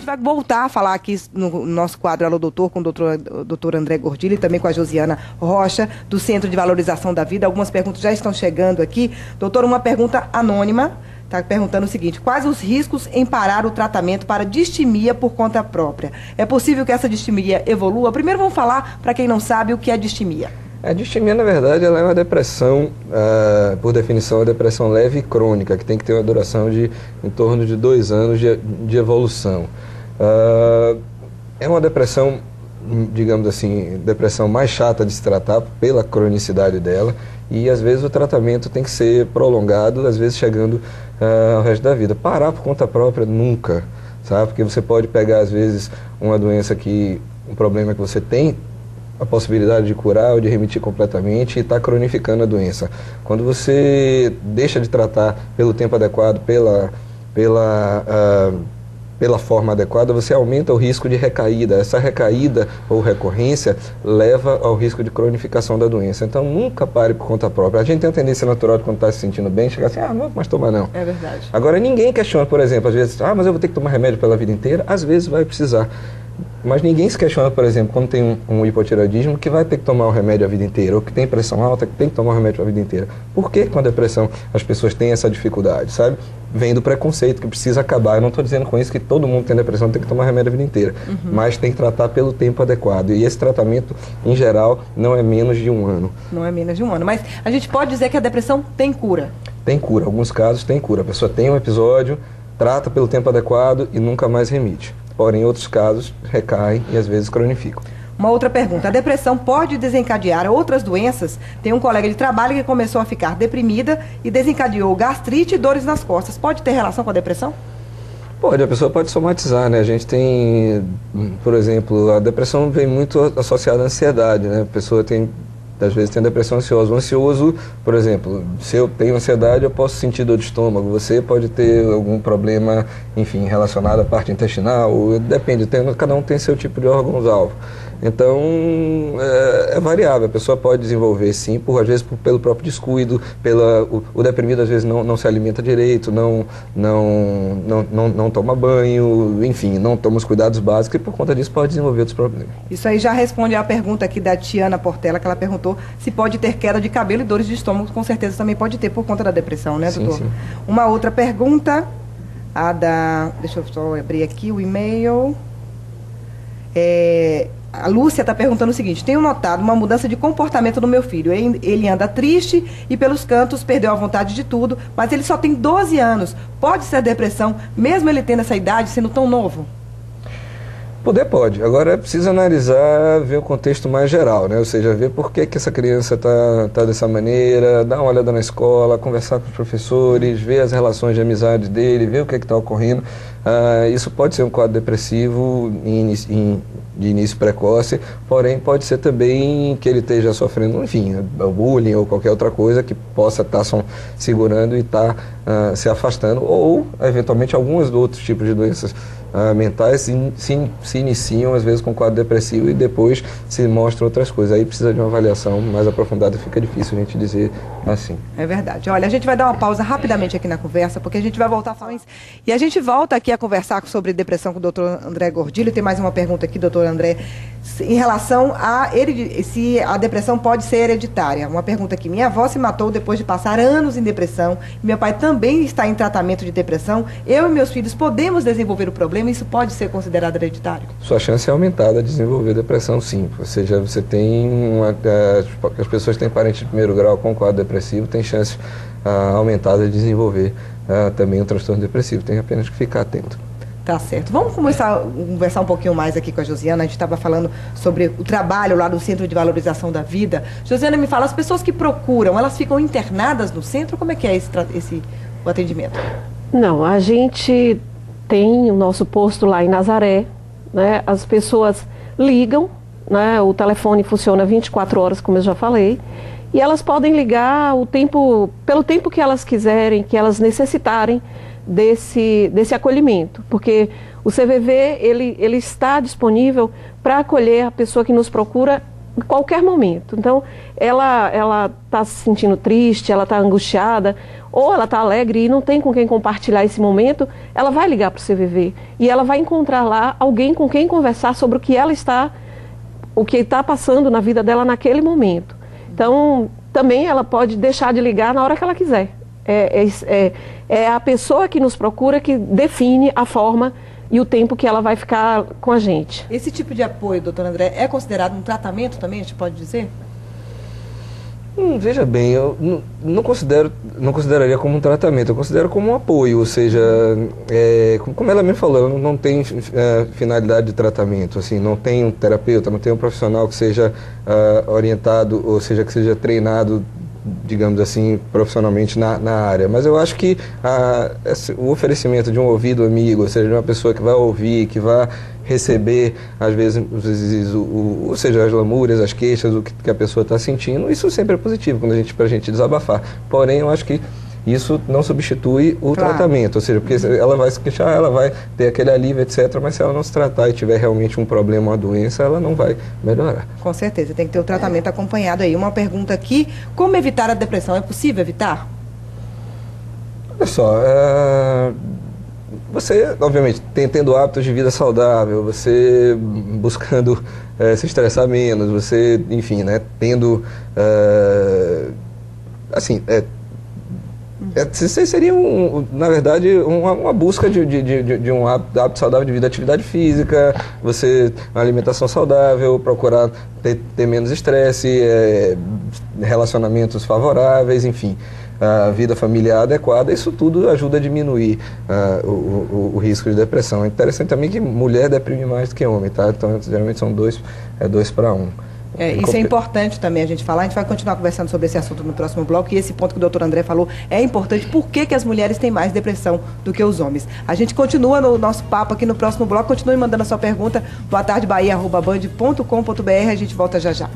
vai voltar a falar aqui no nosso quadro Alô Doutor, com o doutor André Gordilho e também com a Josiana Rocha, do Centro de Valorização da Vida. Algumas perguntas já estão chegando aqui. Doutor, uma pergunta anônima. Está perguntando o seguinte: quais os riscos em parar o tratamento para distimia por conta própria? É possível que essa distimia evolua? Primeiro vamos falar, para quem não sabe, o que é distimia. A distimia, na verdade, ela é uma depressão, por definição, uma depressão leve e crônica, que tem que ter uma duração de em torno de 2 anos de evolução. É uma depressão, digamos assim, depressão mais chata de se tratar pela cronicidade dela, e às vezes o tratamento tem que ser prolongado, às vezes chegando ao resto da vida. Parar por conta própria, nunca, sabe? Porque você pode pegar, às vezes, uma doença um problema que você tem a possibilidade de curar ou de remitir completamente e está cronificando a doença. Quando você deixa de tratar pelo tempo adequado, pela forma adequada, você aumenta o risco de recaída. Essa recaída ou recorrência leva ao risco de cronificação da doença. Então, nunca pare por conta própria. A gente tem a tendência natural de, quando está se sentindo bem, chegar assim, não vou mais tomar não. É verdade. Agora, ninguém questiona, por exemplo, às vezes, mas eu vou ter que tomar remédio pela vida inteira. Às vezes vai precisar. Mas ninguém se questiona, por exemplo, quando tem um hipotireoidismo, que vai ter que tomar o remédio a vida inteira, ou que tem pressão alta, que tem que tomar o remédio a vida inteira. Por que com a depressão as pessoas têm essa dificuldade, sabe? Vem do preconceito, que precisa acabar. Eu não estou dizendo com isso que todo mundo que tem depressão tem que tomar remédio a vida inteira, mas tem que tratar pelo tempo adequado. E esse tratamento, em geral, não é menos de 1 ano. Não é menos de 1 ano. Mas a gente pode dizer que a depressão tem cura? Tem cura. Em alguns casos tem cura. A pessoa tem um episódio, trata pelo tempo adequado e nunca mais remite. Porém, em outros casos, recaem e às vezes cronificam. Uma outra pergunta: a depressão pode desencadear outras doenças? Tem um colega de trabalho que começou a ficar deprimida e desencadeou gastrite e dores nas costas. Pode ter relação com a depressão? Pode, a pessoa pode somatizar, né? A gente tem, por exemplo, a depressão vem muito associada à ansiedade, né? A pessoa às vezes tem depressão ansiosa. O ansioso, por exemplo, se eu tenho ansiedade, eu posso sentir dor de estômago. Você pode ter algum problema, enfim, relacionado à parte intestinal. Depende, cada um tem seu tipo de órgãos-alvo. Então, é variável. A pessoa pode desenvolver, sim, às vezes pelo próprio descuido, o deprimido às vezes não se alimenta direito, não toma banho, enfim, não toma os cuidados básicos e por conta disso pode desenvolver outros problemas. Isso aí já responde à pergunta aqui da Tiana Portela, que ela perguntou se pode ter queda de cabelo e dores de estômago. Com certeza também pode ter por conta da depressão, né, doutor? Sim. Uma outra pergunta, deixa eu só abrir aqui o e-mail. A Lúcia está perguntando o seguinte: tenho notado uma mudança de comportamento do meu filho. Ele anda triste e pelos cantos perdeu a vontade de tudo, mas ele só tem 12 anos. Pode ser depressão, mesmo ele tendo essa idade, sendo tão novo? Pode. Agora é preciso analisar, ver o contexto mais geral, né? Ou seja, ver por que essa criança está dessa maneira, dar uma olhada na escola, conversar com os professores, ver as relações de amizade dele, ver o que está ocorrendo. Isso pode ser um quadro depressivo de início precoce, porém pode ser também que ele esteja sofrendo, enfim, bullying ou qualquer outra coisa que possa estar segurando e se afastando, ou eventualmente alguns outros tipos de doenças mentais se iniciam às vezes com quadro depressivo e depois se mostram outras coisas. Aí precisa de uma avaliação mais aprofundada, fica difícil a gente dizer assim. É verdade. Olha, a gente vai dar uma pausa rapidamente aqui na conversa, porque a gente vai voltar a falar isso. E a gente volta aqui a conversar sobre depressão com o doutor André Gordilho. Tem mais uma pergunta aqui, doutor André, em relação se a depressão pode ser hereditária. Uma pergunta aqui: minha avó se matou depois de passar anos em depressão, meu pai também está em tratamento de depressão, eu e meus filhos podemos desenvolver o problema, isso pode ser considerado hereditário? Sua chance é aumentada de desenvolver depressão, sim. Ou seja, você tem as pessoas que têm parente de primeiro grau com quadro depressivo têm chance aumentada de desenvolver também o transtorno depressivo. Tem apenas que ficar atento. Tá certo. Vamos começar a conversar um pouquinho mais aqui com a Josiana. A gente estava falando sobre o trabalho lá do Centro de Valorização da Vida. Josiana, me fala, as pessoas que procuram, elas ficam internadas no centro? Como é que é o atendimento? Não, a gente tem o nosso posto lá em Nazaré, né? As pessoas ligam, né? O telefone funciona 24 horas, como eu já falei, e elas podem ligar pelo tempo que elas quiserem, que elas necessitarem desse acolhimento, porque o CVV ele está disponível para acolher a pessoa que nos procura em qualquer momento. Então, ela está se sentindo triste, ela está angustiada, ou ela está alegre e não tem com quem compartilhar esse momento, ela vai ligar para o CVV e ela vai encontrar lá alguém com quem conversar sobre o que está passando na vida dela naquele momento. Então, também ela pode deixar de ligar na hora que ela quiser. É a pessoa que nos procura que define a forma e o tempo que ela vai ficar com a gente. Esse tipo de apoio, doutor André, é considerado um tratamento também, a gente pode dizer? Veja bem, eu não consideraria como um tratamento, eu considero como um apoio, ou seja, como ela me falou, não tem finalidade de tratamento, assim, não tem um terapeuta, não tem um profissional que seja orientado, ou seja, que seja treinado, digamos assim, profissionalmente na área. Mas eu acho que o oferecimento de um ouvido amigo, ou seja, de uma pessoa que vai ouvir, que vai receber, às vezes ou seja, as lamúrias, as queixas, o que a pessoa está sentindo, isso sempre é positivo para a gente desabafar. Porém, eu acho que isso não substitui o tratamento, ou seja, porque ela vai se queixar, ela vai ter aquele alívio, etc., mas se ela não se tratar e tiver realmente um problema, uma doença, ela não vai melhorar. Com certeza, tem que ter o tratamento acompanhado aí. Uma pergunta aqui, como evitar a depressão? É possível evitar? Olha só, você, obviamente, tendo hábitos de vida saudável, você buscando se estressar menos, você, enfim, né, tendo, assim, seria, na verdade, uma busca de um hábito saudável de vida, atividade física, uma alimentação saudável, procurar ter menos estresse, relacionamentos favoráveis, enfim, a vida familiar adequada, isso tudo ajuda a diminuir o risco de depressão. É interessante também que mulher deprime mais do que homem, tá? Então, geralmente são 2 para 1. Isso é importante também a gente falar. A gente vai continuar conversando sobre esse assunto no próximo bloco. E esse ponto que o doutor André falou é importante. Por que as mulheres têm mais depressão do que os homens? A gente continua no nosso papo aqui no próximo bloco. Continue mandando a sua pergunta. boatardebahia@band.com.br. A gente volta já já.